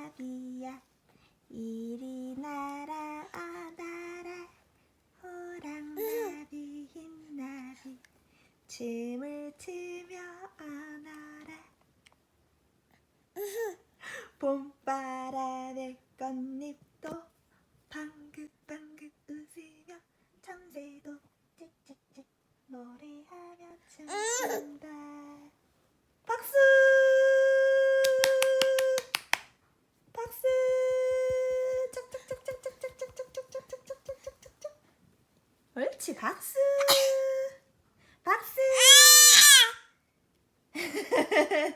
나비야 이리 날아 날아 호랑나비 흰나비 춤을 추며 안아라 봄바람의 꽃잎도 방긋방긋 웃으며 참새도 찍찍찍 노래하며 춤춘다. 박수! 박수! 짝짝짝짝짝짝짝짝짝짝짝짝짝짝짝짝짝 옳지 박수!